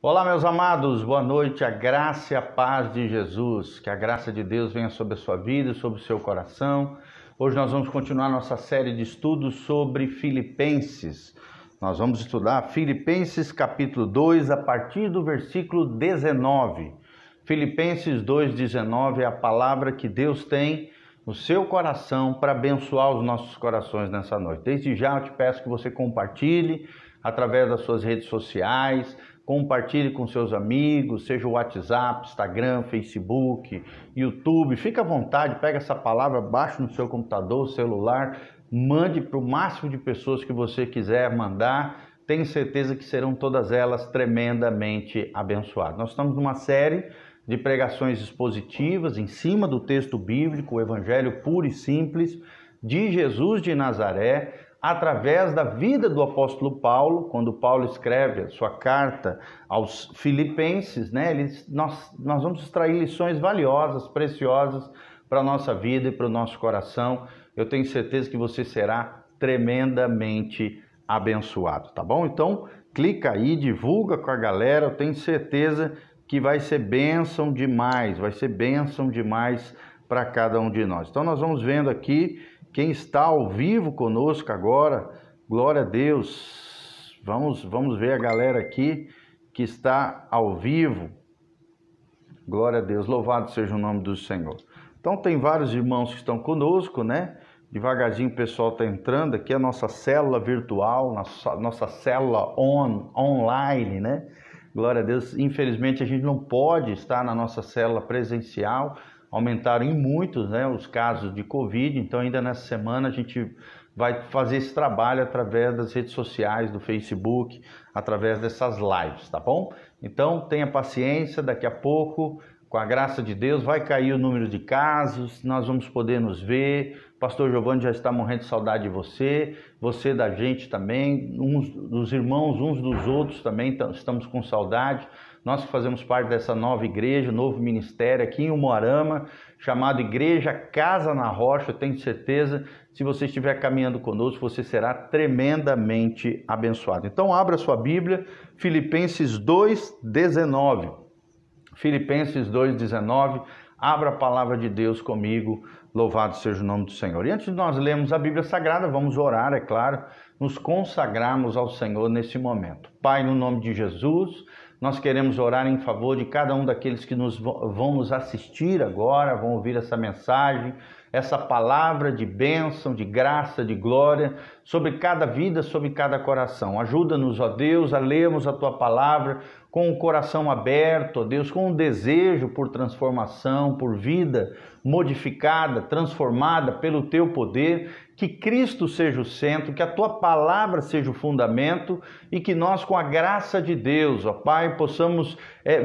Olá, meus amados, boa noite, a graça e a paz de Jesus, que a graça de Deus venha sobre a sua vida, sobre o seu coração. Hoje nós vamos continuar nossa série de estudos sobre Filipenses. Nós vamos estudar Filipenses capítulo 2, a partir do versículo 19. Filipenses 2,19 é a palavra que Deus tem no seu coração para abençoar os nossos corações nessa noite. Desde já eu te peço que você compartilhe através das suas redes sociais, compartilhe com seus amigos, seja o WhatsApp, Instagram, Facebook, YouTube. Fica à vontade, pega essa palavra, baixe no seu computador, celular, mande para o máximo de pessoas que você quiser mandar. Tenho certeza que serão todas elas tremendamente abençoadas. Nós estamos numa série de pregações expositivas em cima do texto bíblico, o Evangelho puro e simples de Jesus de Nazaré, através da vida do apóstolo Paulo. Quando Paulo escreve a sua carta aos Filipenses, nós vamos extrair lições valiosas, preciosas para a nossa vida e para o nosso coração. Eu tenho certeza que você será tremendamente abençoado, tá bom? Então, clica aí, divulga com a galera, eu tenho certeza que vai ser bênção demais, para cada um de nós. Então, nós vamos vendo aqui quem está ao vivo conosco agora. Glória a Deus. Vamos ver a galera aqui que está ao vivo. Glória a Deus. Louvado seja o nome do Senhor. Então tem vários irmãos que estão conosco, né? Devagarzinho o pessoal está entrando aqui, a nossa célula virtual, nossa célula online, né? Glória a Deus. Infelizmente a gente não pode estar na nossa célula presencial. Aumentaram em muitos, né, os casos de Covid, então ainda nessa semana a gente vai fazer esse trabalho através das redes sociais, do Facebook, através dessas lives, tá bom? Então tenha paciência, daqui a pouco, com a graça de Deus, vai cair o número de casos, nós vamos poder nos ver. Pastor Giovanni já está morrendo de saudade de você, você da gente também, uns dos irmãos, uns dos outros também estamos com saudade. Nós que fazemos parte dessa nova igreja, novo ministério aqui em Umuarama, chamado Igreja Casa na Rocha. Eu tenho certeza, se você estiver caminhando conosco, você será tremendamente abençoado. Então abra sua Bíblia, Filipenses 2,19. Filipenses 2,19, abra a palavra de Deus comigo, louvado seja o nome do Senhor. E antes de nós lermos a Bíblia Sagrada, vamos orar, é claro, nos consagrarmos ao Senhor nesse momento. Pai, no nome de Jesus, nós queremos orar em favor de cada um daqueles que vão nos assistir agora, vão ouvir essa mensagem, essa palavra de bênção, de graça, de glória, sobre cada vida, sobre cada coração. Ajuda-nos, ó Deus, a lermos a Tua palavra com o coração aberto, ó Deus, com um desejo por transformação, por vida modificada, transformada pelo Teu poder. Que Cristo seja o centro, que a Tua palavra seja o fundamento e que nós, com a graça de Deus, ó Pai, possamos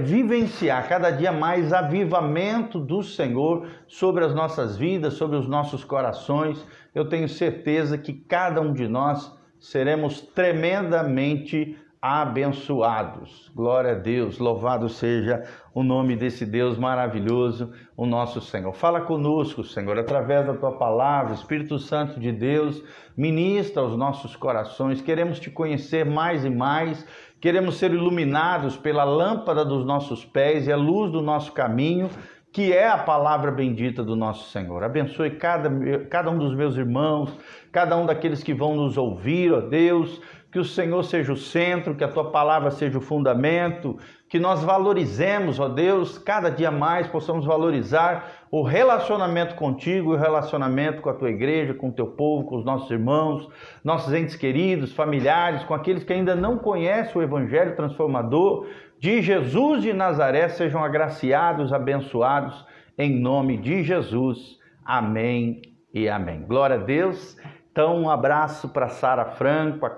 vivenciar cada dia mais avivamento do Senhor sobre as nossas vidas, sobre os nossos corações. Eu tenho certeza que cada um de nós seremos tremendamente abençoados. Glória a Deus, louvado seja o nome desse Deus maravilhoso, o nosso Senhor. Fala conosco, Senhor, através da Tua palavra. Espírito Santo de Deus, ministra aos nossos corações. Queremos Te conhecer mais e mais, queremos ser iluminados pela lâmpada dos nossos pés e a luz do nosso caminho, que é a palavra bendita do nosso Senhor. Abençoe cada um dos meus irmãos, cada um daqueles que vão nos ouvir, ó Deus. Que o Senhor seja o centro, que a Tua palavra seja o fundamento, que nós valorizemos, ó Deus, cada dia mais possamos valorizar o relacionamento contigo, o relacionamento com a Tua igreja, com o Teu povo, com os nossos irmãos, nossos entes queridos, familiares, com aqueles que ainda não conhecem o Evangelho transformador de Jesus de Nazaré. Sejam agraciados, abençoados, em nome de Jesus. Amém e amém. Glória a Deus. Então, um abraço para Sara Franco, a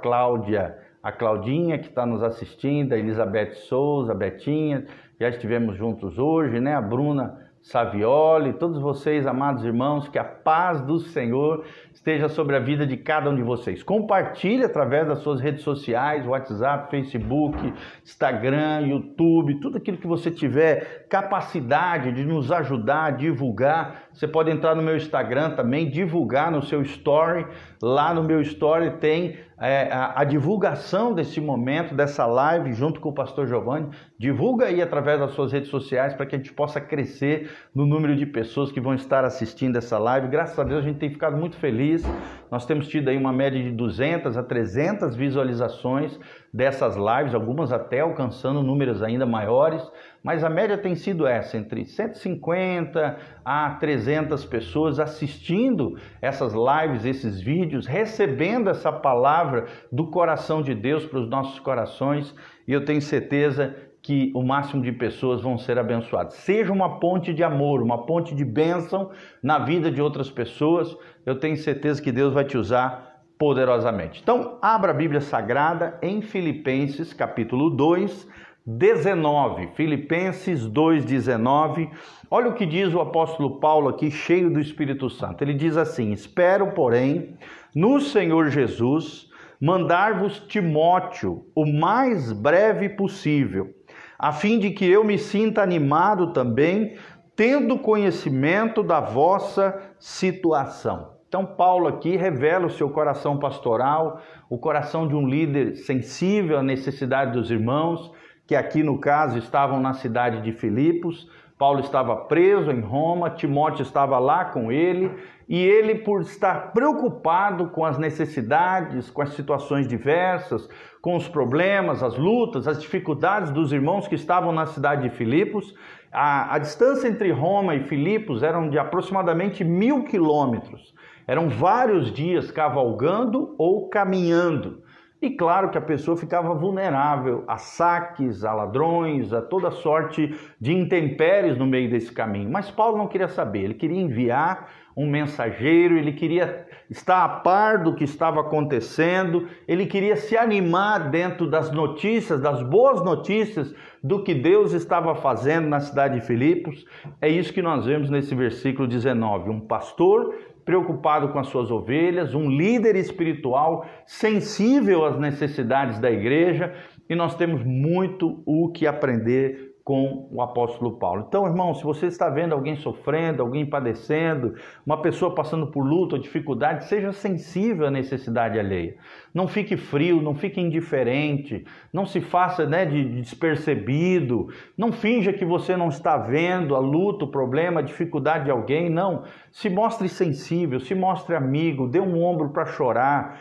Claudinha que está nos assistindo, a Elizabeth Souza, a Betinha, já estivemos juntos hoje, né? A Bruna Savioli, todos vocês, amados irmãos, que a paz do Senhor esteja sobre a vida de cada um de vocês. Compartilhe através das suas redes sociais, WhatsApp, Facebook, Instagram, YouTube, tudo aquilo que você tiver capacidade de nos ajudar a divulgar, Você pode entrar no meu Instagram também, divulgar no seu story. Lá no meu story tem a divulgação desse momento, dessa live, junto com o pastor Giovanni. Divulga aí através das suas redes sociais para que a gente possa crescer no número de pessoas que vão estar assistindo essa live. Graças a Deus a gente tem ficado muito feliz. Nós temos tido aí uma média de 200 a 300 visualizações dessas lives, algumas até alcançando números ainda maiores, mas a média tem sido essa, entre 150 a 300 pessoas assistindo essas lives, esses vídeos, recebendo essa palavra do coração de Deus para os nossos corações, e eu tenho certeza que o máximo de pessoas vão ser abençoadas. Seja uma ponte de amor, uma ponte de bênção na vida de outras pessoas, eu tenho certeza que Deus vai te usar poderosamente. Então, abra a Bíblia Sagrada em Filipenses, capítulo 2, 19. Filipenses 2, 19. Olha o que diz o apóstolo Paulo aqui, cheio do Espírito Santo. Ele diz assim: espero, porém, no Senhor Jesus, mandar-vos Timóteo o mais breve possível, a fim de que eu me sinta animado também, tendo conhecimento da vossa situação. Então, Paulo aqui revela o seu coração pastoral, o coração de um líder sensível à necessidade dos irmãos, que aqui no caso estavam na cidade de Filipos. Paulo estava preso em Roma, Timóteo estava lá com ele, e ele, por estar preocupado com as necessidades, com as situações diversas, com os problemas, as lutas, as dificuldades dos irmãos que estavam na cidade de Filipos, a distância entre Roma e Filipos eram de aproximadamente 1000 quilômetros. Eram vários dias cavalgando ou caminhando. E claro que a pessoa ficava vulnerável a saques, a ladrões, a toda sorte de intempéries no meio desse caminho. Mas Paulo não queria saber, ele queria enviar um mensageiro, ele queria estar a par do que estava acontecendo, ele queria se animar dentro das notícias, das boas notícias do que Deus estava fazendo na cidade de Filipos. É isso que nós vemos nesse versículo 19, um pastor preocupado com as suas ovelhas, um líder espiritual sensível às necessidades da igreja, e nós temos muito o que aprender com o apóstolo Paulo. Então, irmão, se você está vendo alguém sofrendo, alguém padecendo, uma pessoa passando por luta ou dificuldade, seja sensível à necessidade alheia. Não fique frio, não fique indiferente, não se faça de despercebido, não finja que você não está vendo a luta, o problema, a dificuldade de alguém, não. Se mostre sensível, se mostre amigo, dê um ombro para chorar,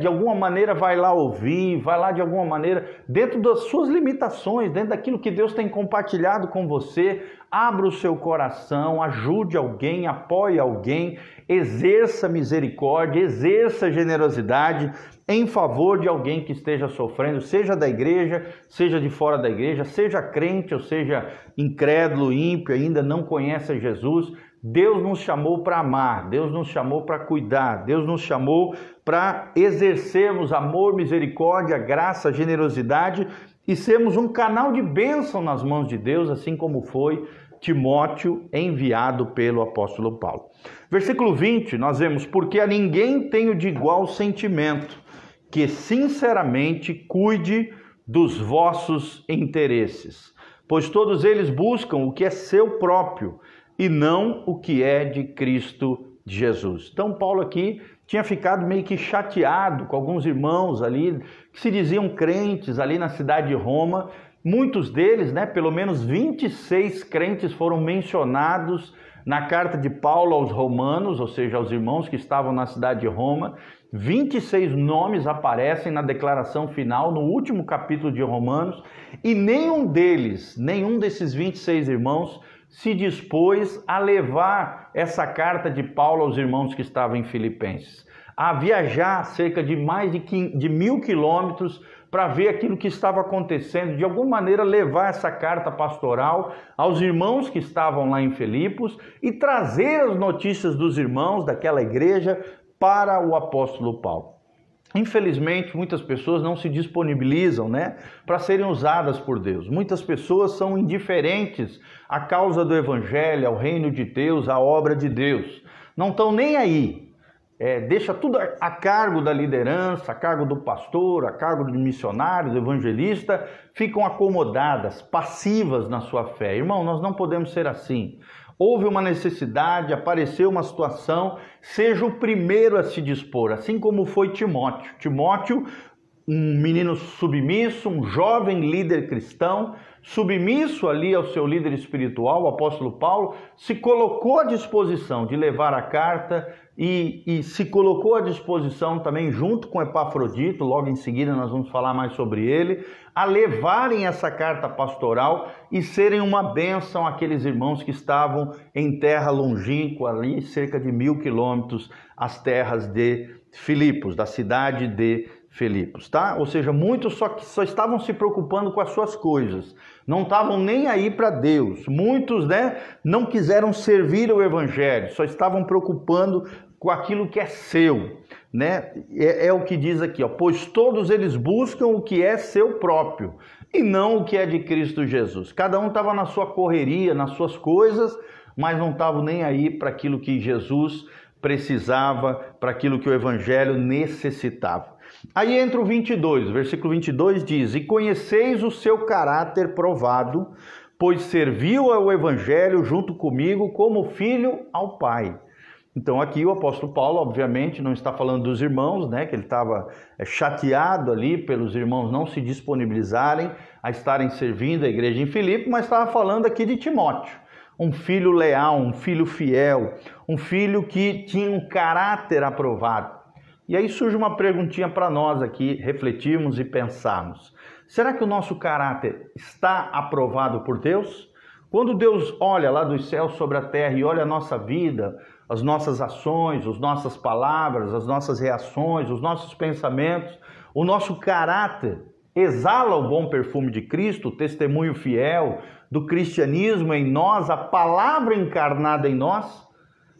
de alguma maneira vai lá ouvir, vai lá de alguma maneira, dentro das suas limitações, dentro daquilo que Deus tem compartilhado com você, abra o seu coração, ajude alguém, apoie alguém, exerça misericórdia, exerça generosidade em favor de alguém que esteja sofrendo, seja da igreja, seja de fora da igreja, seja crente ou seja incrédulo, ímpio, ainda não conhece Jesus. Deus nos chamou para amar, Deus nos chamou para cuidar, Deus nos chamou para exercermos amor, misericórdia, graça, generosidade e sermos um canal de bênção nas mãos de Deus, assim como foi Timóteo enviado pelo apóstolo Paulo. Versículo 20, nós vemos: porque a ninguém tenho de igual sentimento, que sinceramente cuide dos vossos interesses, pois todos eles buscam o que é seu próprio, e não o que é de Cristo Jesus. Então Paulo aqui tinha ficado meio que chateado com alguns irmãos ali, que se diziam crentes ali na cidade de Roma. Muitos deles, pelo menos 26 crentes foram mencionados na carta de Paulo aos romanos, ou seja, aos irmãos que estavam na cidade de Roma. 26 nomes aparecem na declaração final, no último capítulo de Romanos, e nenhum desses 26 irmãos se dispôs a levar essa carta de Paulo aos irmãos que estavam em Filipenses, a viajar cerca de mais de 1000 quilômetros para ver aquilo que estava acontecendo, de alguma maneira levar essa carta pastoral aos irmãos que estavam lá em Filipos e trazer as notícias dos irmãos daquela igreja para o apóstolo Paulo. Infelizmente, muitas pessoas não se disponibilizam, para serem usadas por Deus. Muitas pessoas são indiferentes à causa do evangelho, ao reino de Deus, à obra de Deus. Não estão nem aí. Deixa tudo a cargo da liderança, a cargo do pastor, a cargo do missionário, do evangelista, ficam acomodadas, passivas na sua fé. Irmão, nós não podemos ser assim. houve uma necessidade, apareceu uma situação, seja o primeiro a se dispor, assim como foi Timóteo. Timóteo, um menino submisso, um jovem líder cristão, submisso ali ao seu líder espiritual, o apóstolo Paulo, se colocou à disposição de levar a carta e se colocou à disposição também junto com Epafrodito, logo em seguida nós vamos falar mais sobre ele, a levarem essa carta pastoral e serem uma bênção àqueles irmãos que estavam em terra longínqua, ali cerca de 1000 quilômetros, as terras de Filipos, da cidade de Filipos, tá? Ou seja, muitos só estavam se preocupando com as suas coisas, não estavam nem aí para Deus. Muitos, não quiseram servir o evangelho, só estavam preocupando com aquilo que é seu, É o que diz aqui, ó, pois todos eles buscam o que é seu próprio e não o que é de Cristo Jesus. Cada um estava na sua correria, nas suas coisas, mas não estavam nem aí para aquilo que Jesus precisava, para aquilo que o evangelho necessitava. Aí entra o 22, o versículo 22 diz: e conheceis o seu caráter provado, pois serviu ao evangelho junto comigo como filho ao Pai. Então aqui o apóstolo Paulo, obviamente, não está falando dos irmãos, que ele estava chateado ali pelos irmãos não se disponibilizarem a estarem servindo a igreja em Filipe, mas estava falando aqui de Timóteo, um filho leal, um filho fiel, um filho que tinha um caráter aprovado. E aí surge uma perguntinha para nós aqui, refletirmos e pensarmos. Será que o nosso caráter está aprovado por Deus? Quando Deus olha lá dos céus sobre a terra e olha a nossa vida, as nossas ações, as nossas palavras, as nossas reações, os nossos pensamentos, o nosso caráter exala o bom perfume de Cristo, o testemunho fiel do cristianismo em nós, a palavra encarnada em nós?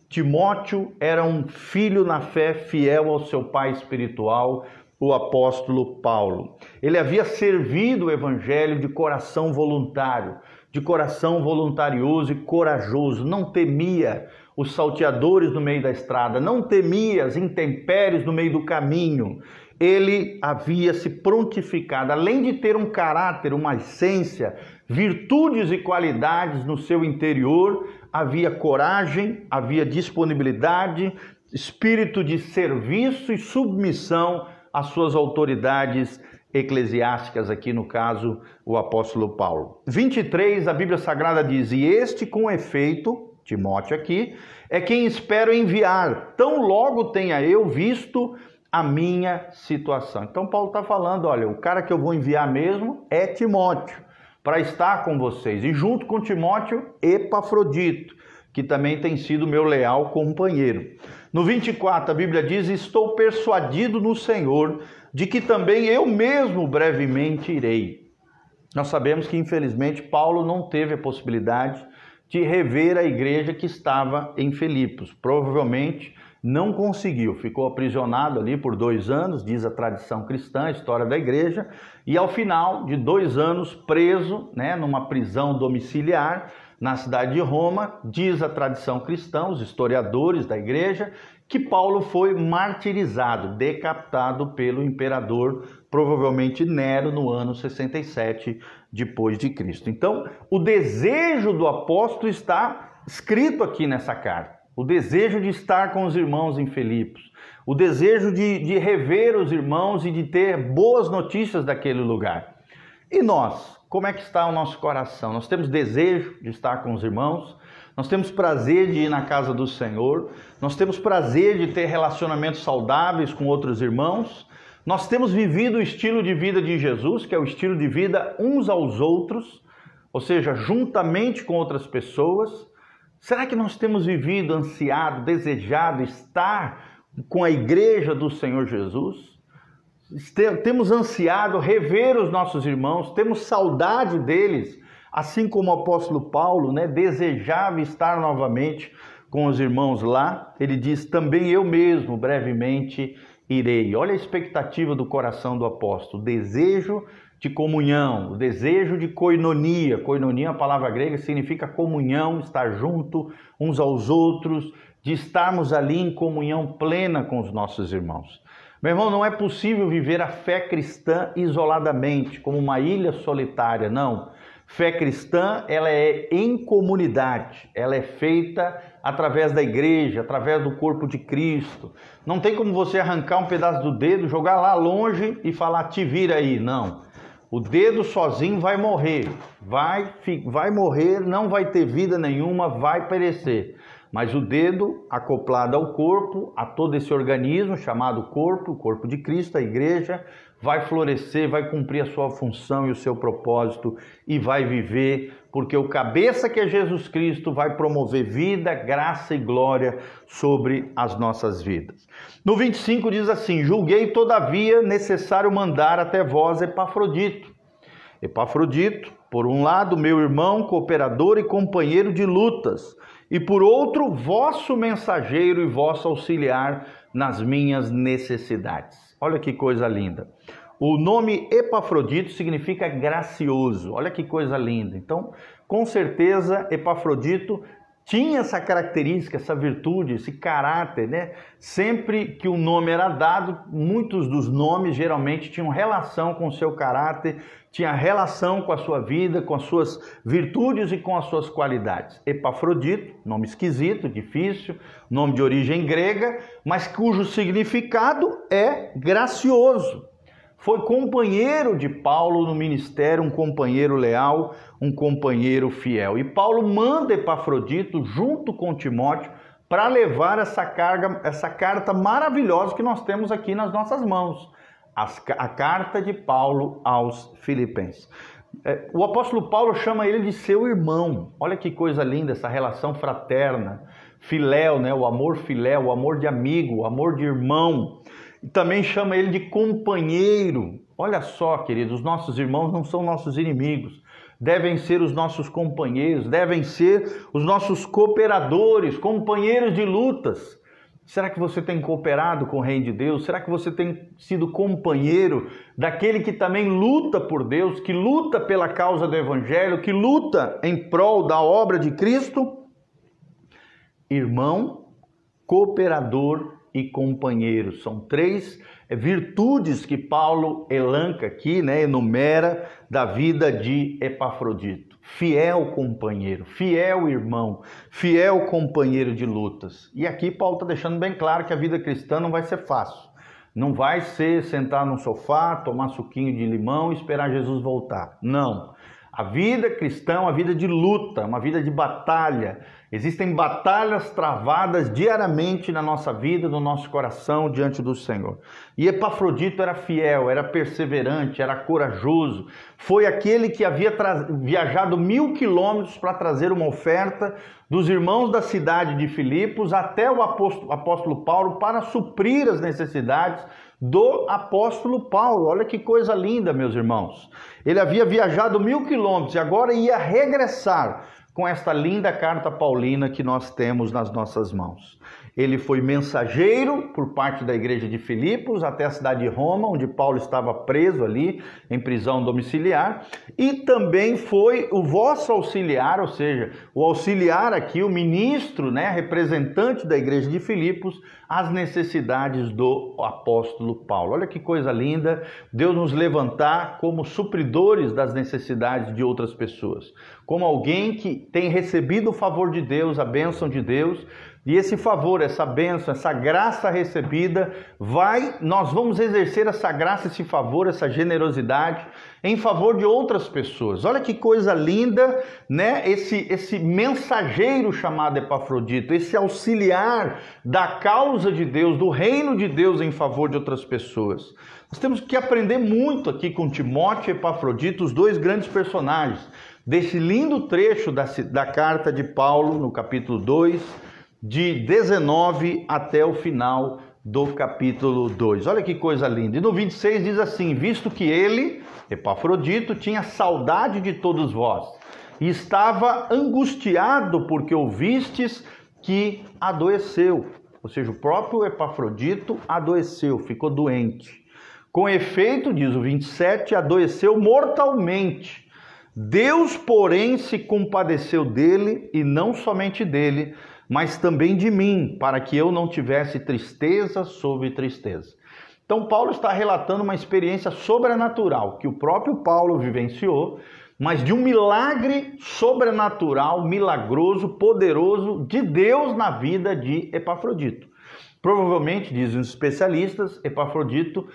Timóteo era um filho na fé fiel ao seu pai espiritual, o apóstolo Paulo. Ele havia servido o evangelho de coração voluntário, de coração voluntarioso e corajoso, não temia os salteadores no meio da estrada, não temia as intempéries no meio do caminho. Ele havia se prontificado, além de ter um caráter, uma essência, virtudes e qualidades no seu interior, havia coragem, havia disponibilidade, espírito de serviço e submissão às suas autoridades eclesiásticas, aqui no caso o apóstolo Paulo. 23, a Bíblia Sagrada diz: e este com efeito, Timóteo aqui, é quem espero enviar, tão logo tenha eu visto a minha situação. Então Paulo está falando, olha, o cara que eu vou enviar mesmo é Timóteo, para estar com vocês. E junto com Timóteo, Epafrodito, que também tem sido meu leal companheiro. No 24, a Bíblia diz: estou persuadido no Senhor de que também eu mesmo brevemente irei. Nós sabemos que, infelizmente, Paulo não teve a possibilidade de rever a igreja que estava em Filipos. Provavelmente não conseguiu, ficou aprisionado ali por 2 anos, diz a tradição cristã, a história da igreja, e ao final de 2 anos preso, numa prisão domiciliar na cidade de Roma, diz a tradição cristã, os historiadores da igreja, que Paulo foi martirizado, decapitado pelo imperador, provavelmente Nero, no ano 67 depois de Cristo. Então, o desejo do apóstolo está escrito aqui nessa carta. O desejo de estar com os irmãos em Filipos, o desejo de rever os irmãos e de ter boas notícias daquele lugar. E nós, como é que está o nosso coração? Nós temos desejo de estar com os irmãos, nós temos prazer de ir na casa do Senhor, nós temos prazer de ter relacionamentos saudáveis com outros irmãos, nós temos vivido o estilo de vida de Jesus, que é o estilo de vida uns aos outros, ou seja, juntamente com outras pessoas. Será que nós temos vivido, ansiado, desejado estar com a igreja do Senhor Jesus? Temos ansiado rever os nossos irmãos, temos saudade deles, assim como o apóstolo Paulo, desejava estar novamente com os irmãos lá. Ele diz: também eu mesmo brevemente irei. Olha a expectativa do coração do apóstolo, o desejo de comunhão, o desejo de koinonia. Koinonia, a palavra grega, significa comunhão, estar junto uns aos outros, de estarmos ali em comunhão plena com os nossos irmãos. Meu irmão, não é possível viver a fé cristã isoladamente, como uma ilha solitária, não. Fé cristã, ela é em comunidade, ela é feita através da igreja, através do corpo de Cristo. Não tem como você arrancar um pedaço do dedo, jogar lá longe e falar, te vira aí, não. O dedo sozinho vai morrer, vai morrer, não vai ter vida nenhuma, vai perecer. Mas o dedo acoplado ao corpo, a todo esse organismo chamado corpo, o corpo de Cristo, a igreja, vai florescer, vai cumprir a sua função e o seu propósito e vai viver, porque o cabeça que é Jesus Cristo vai promover vida, graça e glória sobre as nossas vidas. No 25 diz assim, julguei todavia necessário mandar até vós Epafrodito. Epafrodito, por um lado, meu irmão, cooperador e companheiro de lutas, e por outro, vosso mensageiro e vosso auxiliar nas minhas necessidades. Olha que coisa linda. O nome Epafrodito significa gracioso. Olha que coisa linda. Então, com certeza, Epafrodito tinha essa característica, essa virtude, esse caráter, né? Sempre que o nome era dado, muitos dos nomes geralmente tinham relação com o seu caráter, tinha relação com a sua vida, com as suas virtudes e com as suas qualidades. Epafrodito, nome esquisito, difícil, nome de origem grega, mas cujo significado é gracioso. Foi companheiro de Paulo no ministério, um companheiro leal, um companheiro fiel. E Paulo manda Epafrodito junto com Timóteo para levar essa carta maravilhosa que nós temos aqui nas nossas mãos. A carta de Paulo aos Filipenses. O apóstolo Paulo chama ele de seu irmão. Olha que coisa linda essa relação fraterna. Filéu, né? O amor filéu, o amor de amigo, o amor de irmão. E também chama ele de companheiro. Olha só, queridos, os nossos irmãos não são nossos inimigos. Devem ser os nossos companheiros, devem ser os nossos cooperadores, companheiros de lutas. Será que você tem cooperado com o Reino de Deus? Será que você tem sido companheiro daquele que também luta por Deus, que luta pela causa do Evangelho, que luta em prol da obra de Cristo? Irmão, cooperador e companheiro. São três virtudes que Paulo elenca aqui, né, enumera da vida de Epafrodito. Fiel companheiro, fiel irmão, fiel companheiro de lutas. E aqui Paulo está deixando bem claro que a vida cristã não vai ser fácil. Não vai ser sentar num sofá, tomar suquinho de limão e esperar Jesus voltar. Não. A vida cristã é uma vida de luta, uma vida de batalha. Existem batalhas travadas diariamente na nossa vida, no nosso coração, diante do Senhor. E Epafrodito era fiel, era perseverante, era corajoso. Foi aquele que havia viajado 1000 quilômetros para trazer uma oferta dos irmãos da cidade de Filipos até o apóstolo Paulo para suprir as necessidades do apóstolo Paulo. Olha que coisa linda, meus irmãos. Ele havia viajado 1000 quilômetros e agora ia regressar com esta linda carta paulina que nós temos nas nossas mãos. Ele foi mensageiro por parte da igreja de Filipos até a cidade de Roma, onde Paulo estava preso ali em prisão domiciliar, e também foi o vosso auxiliar, ou seja, o auxiliar aqui, o ministro, né, representante da igreja de Filipos, às necessidades do apóstolo Paulo. Olha que coisa linda, Deus nos levantar como supridores das necessidades de outras pessoas, como alguém que tem recebido o favor de Deus, a bênção de Deus. E esse favor, essa bênção, essa graça recebida, nós vamos exercer essa graça, esse favor, essa generosidade em favor de outras pessoas. Olha que coisa linda, né? Esse mensageiro chamado Epafrodito, esse auxiliar da causa de Deus, do reino de Deus em favor de outras pessoas. Nós temos que aprender muito aqui com Timóteo e Epafrodito, os dois grandes personagens, desse lindo trecho da carta de Paulo, no capítulo 2, de 19 até o final do capítulo 2. Olha que coisa linda. E no 26 diz assim, visto que ele, Epafrodito, tinha saudade de todos vós e estava angustiado porque ouvistes que adoeceu. Ou seja, o próprio Epafrodito adoeceu, ficou doente. Com efeito, diz o 27, adoeceu mortalmente. Deus, porém, se compadeceu dele, e não somente dele, mas também de mim, para que eu não tivesse tristeza sobre tristeza. Então Paulo está relatando uma experiência sobrenatural que o próprio Paulo vivenciou, mas de um milagre sobrenatural, milagroso, poderoso de Deus na vida de Epafrodito. Provavelmente, dizem os especialistas, Epafrodito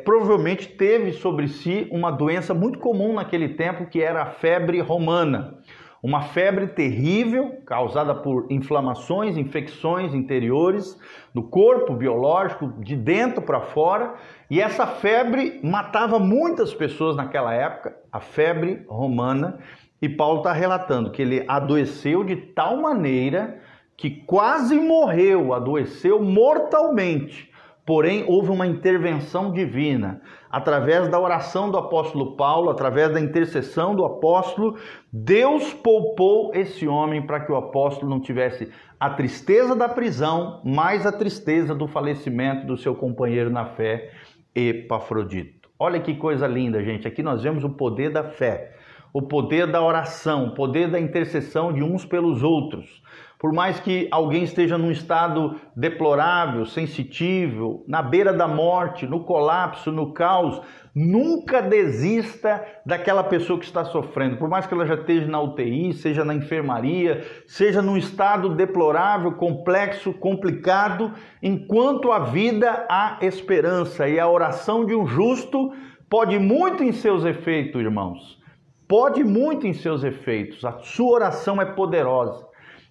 provavelmente teve sobre si uma doença muito comum naquele tempo, que era a febre romana. Uma febre terrível, causada por inflamações, infecções interiores no corpo biológico, de dentro para fora. E essa febre matava muitas pessoas naquela época, a febre romana. E Paulo está relatando que ele adoeceu de tal maneira que quase morreu, adoeceu mortalmente. Porém, houve uma intervenção divina. Através da oração do apóstolo Paulo, através da intercessão do apóstolo, Deus poupou esse homem para que o apóstolo não tivesse a tristeza da prisão, mais a tristeza do falecimento do seu companheiro na fé, Epafrodito. Olha que coisa linda, gente. Aqui nós vemos o poder da fé, o poder da oração, o poder da intercessão de uns pelos outros. Por mais que alguém esteja num estado deplorável, sensitivo, na beira da morte, no colapso, no caos, nunca desista daquela pessoa que está sofrendo. Por mais que ela já esteja na UTI, seja na enfermaria, seja num estado deplorável, complexo, complicado, enquanto a vida há esperança. E a oração de um justo pode muito em seus efeitos, irmãos. Pode muito em seus efeitos. A sua oração é poderosa.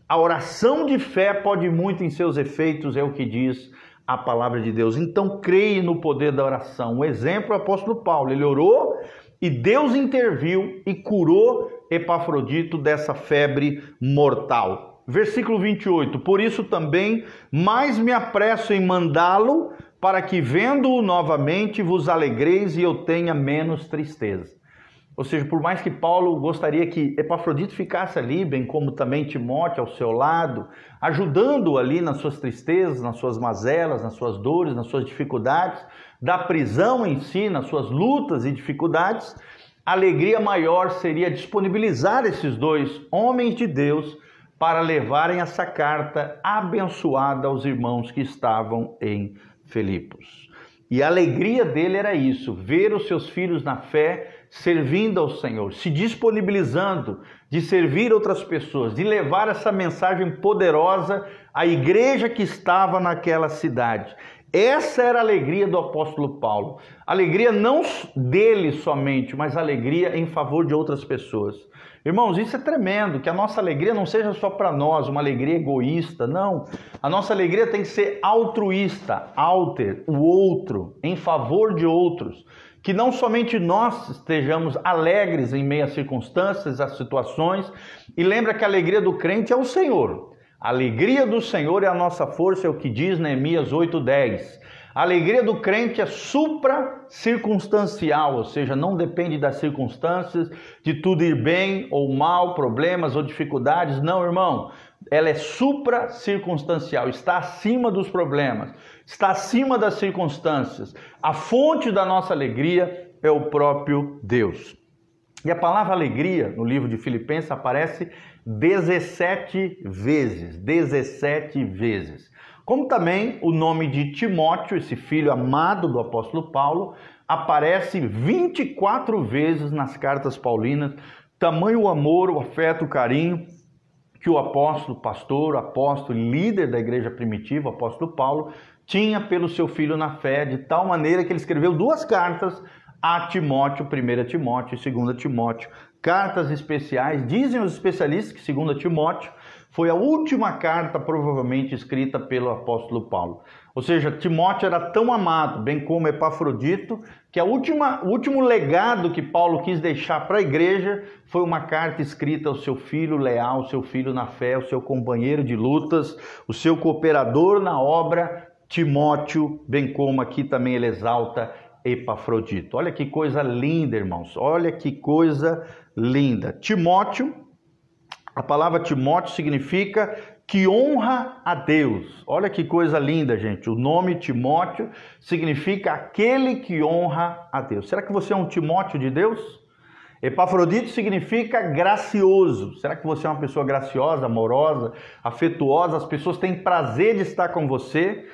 A oração de fé pode muito em seus efeitos, é o que diz a palavra de Deus. Então creia no poder da oração. O exemplo é o apóstolo Paulo. Ele orou e Deus interviu e curou Epafrodito dessa febre mortal. Versículo 28. Por isso também mais me apresso em mandá-lo, para que vendo-o novamente vos alegreis e eu tenha menos tristeza. Ou seja, por mais que Paulo gostaria que Epafrodito ficasse ali, bem como também Timóteo ao seu lado, ajudando-o ali nas suas tristezas, nas suas mazelas, nas suas dores, nas suas dificuldades, da prisão em si, nas suas lutas e dificuldades, a alegria maior seria disponibilizar esses dois homens de Deus para levarem essa carta abençoada aos irmãos que estavam em Filipos. E a alegria dele era isso, ver os seus filhos na fé, servindo ao Senhor, se disponibilizando de servir outras pessoas, de levar essa mensagem poderosa à igreja que estava naquela cidade. Essa era a alegria do apóstolo Paulo. Alegria não dele somente, mas alegria em favor de outras pessoas. Irmãos, isso é tremendo, que a nossa alegria não seja só para nós, uma alegria egoísta, não. A nossa alegria tem que ser altruísta, alter, o outro, em favor de outros. Que não somente nós estejamos alegres em meio às circunstâncias, às situações, e lembra que a alegria do crente é o Senhor. A alegria do Senhor é a nossa força, é o que diz Neemias 8:10. A alegria do crente é supra-circunstancial, ou seja, não depende das circunstâncias, de tudo ir bem ou mal, problemas ou dificuldades. Não, irmão, ela é supra-circunstancial, está acima dos problemas, está acima das circunstâncias. A fonte da nossa alegria é o próprio Deus. E a palavra alegria no livro de Filipenses aparece 17 vezes, 17 vezes. Como também o nome de Timóteo, esse filho amado do apóstolo Paulo, aparece 24 vezes nas cartas paulinas. Tamanho o amor, o afeto, o carinho que o apóstolo, pastor, apóstolo, líder da igreja primitiva, o apóstolo Paulo, tinha pelo seu filho na fé, de tal maneira que ele escreveu 2 cartas a Timóteo, 1 Timóteo e 2 Timóteo. Cartas especiais. Dizem os especialistas que 2 Timóteo foi a última carta provavelmente escrita pelo apóstolo Paulo. Ou seja, Timóteo era tão amado, bem como Epafrodito, que o último legado que Paulo quis deixar para a igreja foi uma carta escrita ao seu filho leal, ao seu filho na fé, ao seu companheiro de lutas, o seu cooperador na obra, Timóteo, bem como aqui também ele exalta Epafrodito. Olha que coisa linda, irmãos, olha que coisa linda. Timóteo, a palavra Timóteo significa que honra a Deus. Olha que coisa linda, gente. O nome Timóteo significa aquele que honra a Deus. Será que você é um Timóteo de Deus? Epafrodito significa gracioso. Será que você é uma pessoa graciosa, amorosa, afetuosa? As pessoas têm prazer de estar com você?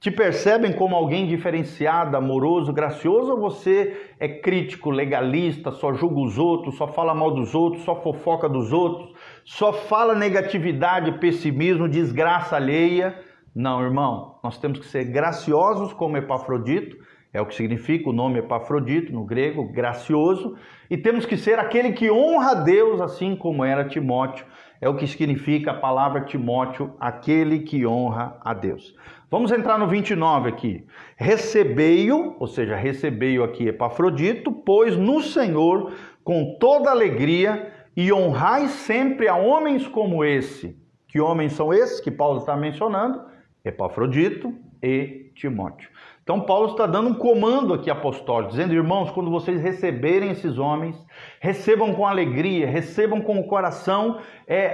Te percebem como alguém diferenciado, amoroso, gracioso, ou você é crítico, legalista, só julga os outros, só fala mal dos outros, só fofoca dos outros, só fala negatividade, pessimismo, desgraça alheia? Não, irmão, nós temos que ser graciosos como Epafrodito, é o que significa o nome Epafrodito, no grego, gracioso, e temos que ser aquele que honra a Deus, assim como era Timóteo, é o que significa a palavra Timóteo, aquele que honra a Deus. Vamos entrar no 29 aqui. Recebei-o, ou seja, recebei-o aqui Epafrodito, pois no Senhor com toda alegria e honrai sempre a homens como esse. Que homens são esses que Paulo está mencionando? Epafrodito e Timóteo. Então Paulo está dando um comando aqui apostólico, dizendo, irmãos, quando vocês receberem esses homens, recebam com alegria, recebam com o coração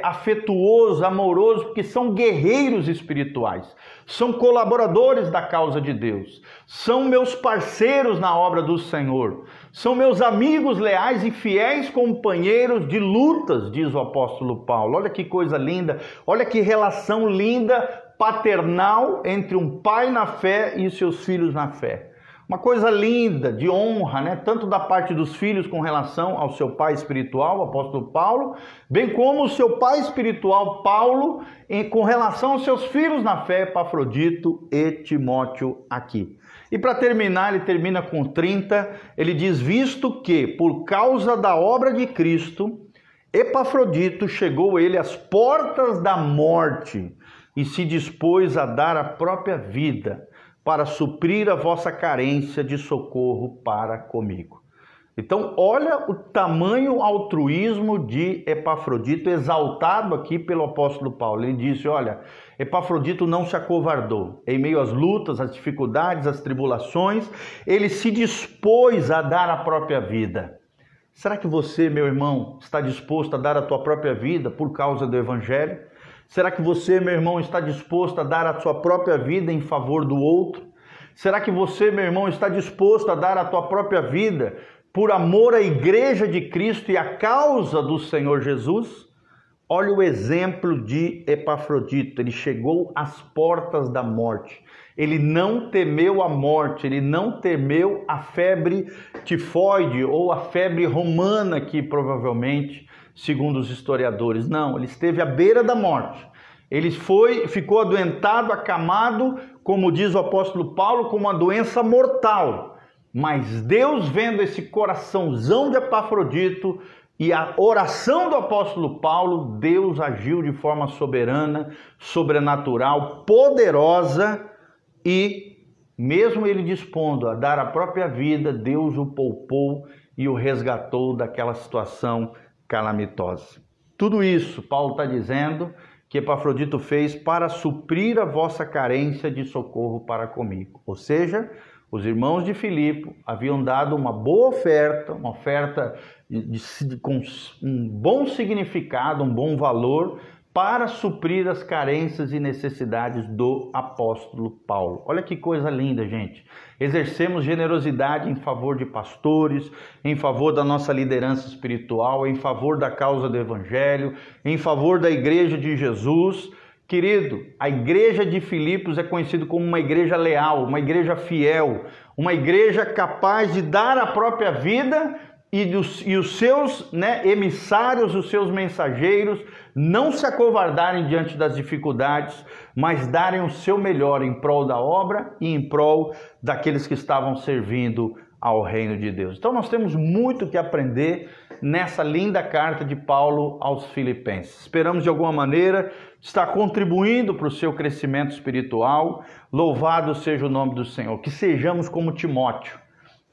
afetuoso, amoroso, porque são guerreiros espirituais, são colaboradores da causa de Deus, são meus parceiros na obra do Senhor, são meus amigos leais e fiéis companheiros de lutas, diz o apóstolo Paulo. Olha que coisa linda, olha que relação linda, paternal entre um pai na fé e seus filhos na fé. Uma coisa linda, de honra, né? Tanto da parte dos filhos com relação ao seu pai espiritual, o apóstolo Paulo, bem como o seu pai espiritual, Paulo, com relação aos seus filhos na fé, Epafrodito e Timóteo aqui. E para terminar, ele termina com 30, ele diz, visto que, por causa da obra de Cristo, Epafrodito chegou ele às portas da morte, e se dispôs a dar a própria vida para suprir a vossa carência de socorro para comigo. Então, olha o tamanho altruísmo de Epafrodito, exaltado aqui pelo apóstolo Paulo. Ele disse, olha, Epafrodito não se acovardou. Em meio às lutas, às dificuldades, às tribulações, ele se dispôs a dar a própria vida. Será que você, meu irmão, está disposto a dar a tua própria vida por causa do Evangelho? Será que você, meu irmão, está disposto a dar a sua própria vida em favor do outro? Será que você, meu irmão, está disposto a dar a tua própria vida por amor à igreja de Cristo e à causa do Senhor Jesus? Olha o exemplo de Epafrodito, ele chegou às portas da morte. Ele não temeu a morte, ele não temeu a febre tifoide ou a febre romana que provavelmente, segundo os historiadores, não, ele esteve à beira da morte. Ele ficou adoentado, acamado, como diz o apóstolo Paulo, com uma doença mortal. Mas Deus, vendo esse coraçãozão de Epafrodito e a oração do apóstolo Paulo, Deus agiu de forma soberana, sobrenatural, poderosa e, mesmo ele dispondo a dar a própria vida, Deus o poupou e o resgatou daquela situação calamitosa. Tudo isso, Paulo está dizendo que Epafrodito fez para suprir a vossa carência de socorro para comigo. Ou seja, os irmãos de Filipe haviam dado uma boa oferta, uma oferta com um bom significado, um bom valor, para suprir as carências e necessidades do apóstolo Paulo. Olha que coisa linda, gente. Exercemos generosidade em favor de pastores, em favor da nossa liderança espiritual, em favor da causa do Evangelho, em favor da igreja de Jesus. Querido, a igreja de Filipos é conhecida como uma igreja leal, uma igreja fiel, uma igreja capaz de dar a própria vida e os seus emissários, os seus mensageiros, não se acovardarem diante das dificuldades, mas darem o seu melhor em prol da obra e em prol daqueles que estavam servindo ao reino de Deus. Então nós temos muito que aprender nessa linda carta de Paulo aos Filipenses. Esperamos de alguma maneira estar contribuindo para o seu crescimento espiritual. Louvado seja o nome do Senhor. Que sejamos como Timóteo.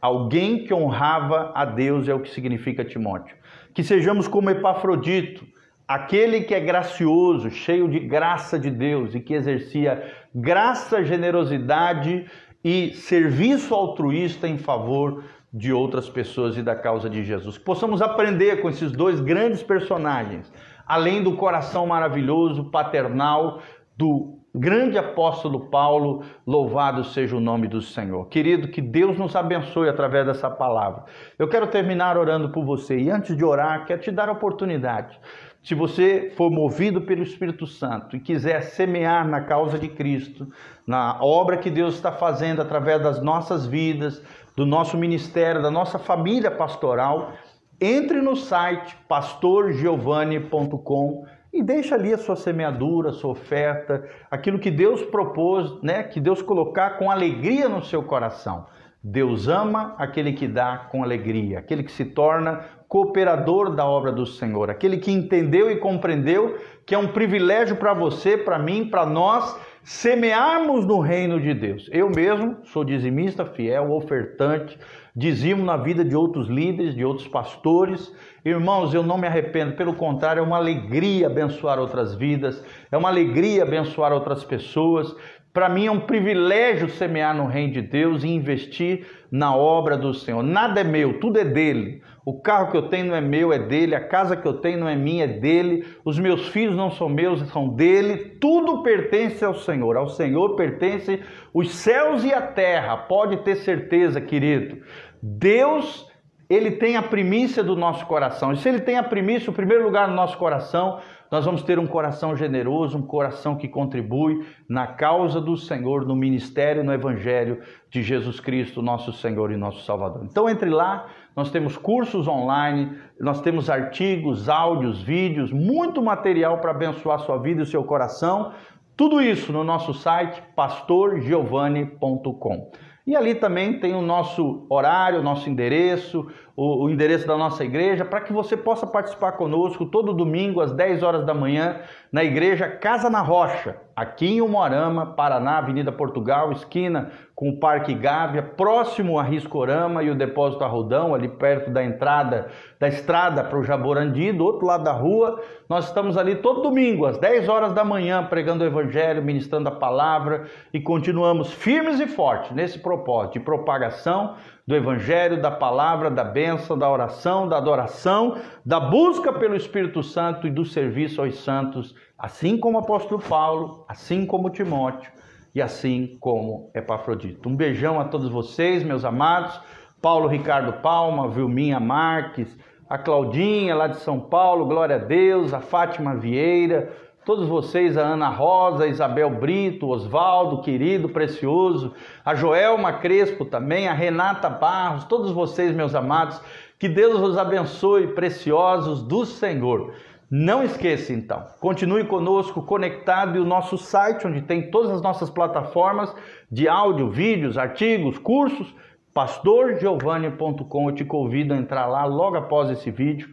Alguém que honrava a Deus é o que significa Timóteo. Que sejamos como Epafrodito, aquele que é gracioso, cheio de graça de Deus e que exercia graça, generosidade e serviço altruísta em favor de outras pessoas e da causa de Jesus. Que possamos aprender com esses dois grandes personagens, além do coração maravilhoso, paternal, do grande apóstolo Paulo, louvado seja o nome do Senhor. Querido, que Deus nos abençoe através dessa palavra. Eu quero terminar orando por você e antes de orar, quero te dar a oportunidade. Se você for movido pelo Espírito Santo e quiser semear na causa de Cristo, na obra que Deus está fazendo através das nossas vidas, do nosso ministério, da nossa família pastoral, entre no site pastorgiovanni.com e deixa ali a sua semeadura, a sua oferta, aquilo que Deus propôs, né? Que Deus colocar com alegria no seu coração. Deus ama aquele que dá com alegria, aquele que se torna cooperador da obra do Senhor, aquele que entendeu e compreendeu que é um privilégio para você, para mim, para nós, semearmos no reino de Deus. Eu mesmo sou dizimista fiel, ofertante, dizimo na vida de outros líderes, de outros pastores. Irmãos, eu não me arrependo, pelo contrário, é uma alegria abençoar outras vidas, é uma alegria abençoar outras pessoas. Para mim é um privilégio semear no reino de Deus e investir na obra do Senhor. Nada é meu, tudo é dele. O carro que eu tenho não é meu, é dele. A casa que eu tenho não é minha, é dele. Os meus filhos não são meus, são dele. Tudo pertence ao Senhor. Ao Senhor pertence os céus e a terra. Pode ter certeza, querido. Deus, ele tem a primícia do nosso coração. E se ele tem a primícia, o primeiro lugar no nosso coração, nós vamos ter um coração generoso, um coração que contribui na causa do Senhor, no ministério, no evangelho de Jesus Cristo, nosso Senhor e nosso Salvador. Então entre lá, nós temos cursos online, nós temos artigos, áudios, vídeos, muito material para abençoar a sua vida e o seu coração. Tudo isso no nosso site pastorgiovanni.com. E ali também tem o nosso horário, o nosso endereço, o endereço da nossa igreja, para que você possa participar conosco todo domingo às 10 horas da manhã na igreja Casa na Rocha, aqui em Umuarama, Paraná, Avenida Portugal, esquina com o Parque Gávea, próximo a Riscorama e o Depósito Arrodão, ali perto da entrada da estrada para o Jaborandi, do outro lado da rua. Nós estamos ali todo domingo, às 10 horas da manhã, pregando o Evangelho, ministrando a palavra e continuamos firmes e fortes nesse propósito de propagação do Evangelho, da palavra, da bênção, da oração, da adoração, da busca pelo Espírito Santo e do serviço aos santos, assim como o apóstolo Paulo, assim como Timóteo e assim como Epafrodito. Um beijão a todos vocês, meus amados. Paulo Ricardo Palma, Vilminha Marques, a Claudinha lá de São Paulo, glória a Deus, a Fátima Vieira, todos vocês, a Ana Rosa, a Isabel Brito, Osvaldo, querido, precioso, a Joelma Crespo também, a Renata Barros, todos vocês, meus amados, que Deus os abençoe, preciosos do Senhor. Não esqueça então, continue conosco conectado e o nosso site, onde tem todas as nossas plataformas de áudio, vídeos, artigos, cursos, pastorgiovanni.com. Eu te convido a entrar lá logo após esse vídeo.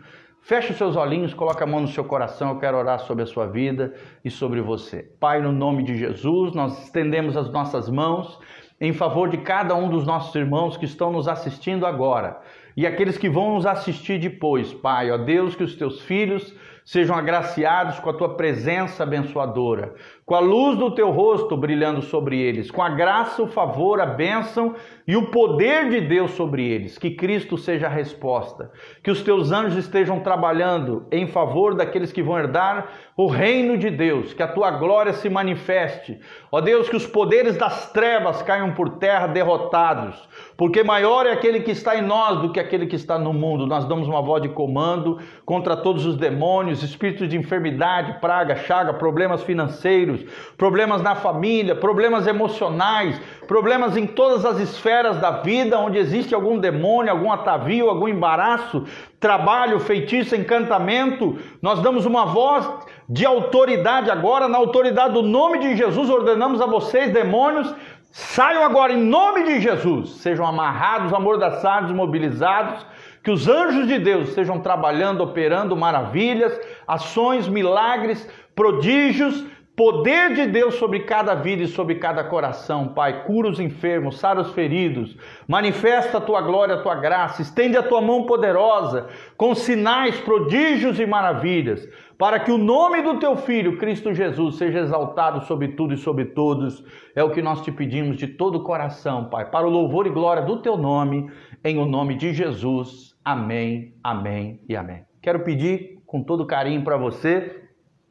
Feche os seus olhinhos, coloque a mão no seu coração, eu quero orar sobre a sua vida e sobre você. Pai, no nome de Jesus, nós estendemos as nossas mãos em favor de cada um dos nossos irmãos que estão nos assistindo agora e aqueles que vão nos assistir depois. Pai, ó Deus, que os teus filhos sejam agraciados com a tua presença abençoadora, com a luz do teu rosto brilhando sobre eles, com a graça, o favor, a bênção e o poder de Deus sobre eles. Que Cristo seja a resposta, que os teus anjos estejam trabalhando em favor daqueles que vão herdar o reino de Deus, que a tua glória se manifeste. Ó Deus, que os poderes das trevas caiam por terra derrotados, porque maior é aquele que está em nós do que aquele que está no mundo. Nós damos uma voz de comando contra todos os demônios, espíritos de enfermidade, praga, chaga, problemas financeiros, problemas na família, problemas emocionais, problemas em todas as esferas da vida onde existe algum demônio, algum atavio, algum embaraço, trabalho, feitiço, encantamento. Nós damos uma voz de autoridade agora, na autoridade do nome de Jesus, ordenamos a vocês, demônios, saiam agora em nome de Jesus, sejam amarrados, amordaçados, mobilizados, que os anjos de Deus estejam trabalhando, operando maravilhas, ações, milagres, prodígios, poder de Deus sobre cada vida e sobre cada coração. Pai, cura os enfermos, sara os feridos, manifesta a tua glória, a tua graça, estende a tua mão poderosa, com sinais, prodígios e maravilhas, para que o nome do teu Filho, Cristo Jesus, seja exaltado sobre tudo e sobre todos. É o que nós te pedimos de todo o coração, Pai, para o louvor e glória do teu nome, em o nome de Jesus. Amém, amém e amém. Quero pedir com todo carinho para você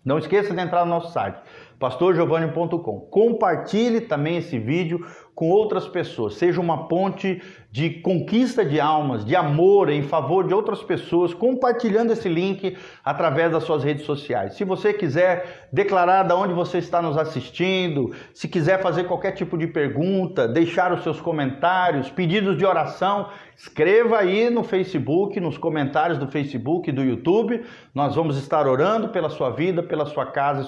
Não esqueça de entrar no nosso site, pastorgiovanni.com. Compartilhe também esse vídeo com outras pessoas. Seja uma ponte de conquista de almas, de amor em favor de outras pessoas, compartilhando esse link através das suas redes sociais. Se você quiser declarar de onde você está nos assistindo, se quiser fazer qualquer tipo de pergunta, deixar os seus comentários, pedidos de oração, escreva aí no Facebook, nos comentários do Facebook e do YouTube. Nós vamos estar orando pela sua vida, pela sua casa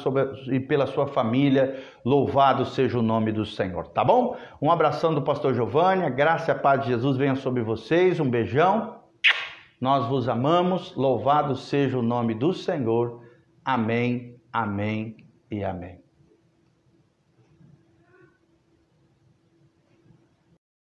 e pela sua família. Louvado seja o nome do Senhor, tá bom? Um abração do pastor Giovanni, a graça e a paz de Jesus venha sobre vocês, um beijão, nós vos amamos, louvado seja o nome do Senhor, amém, amém e amém.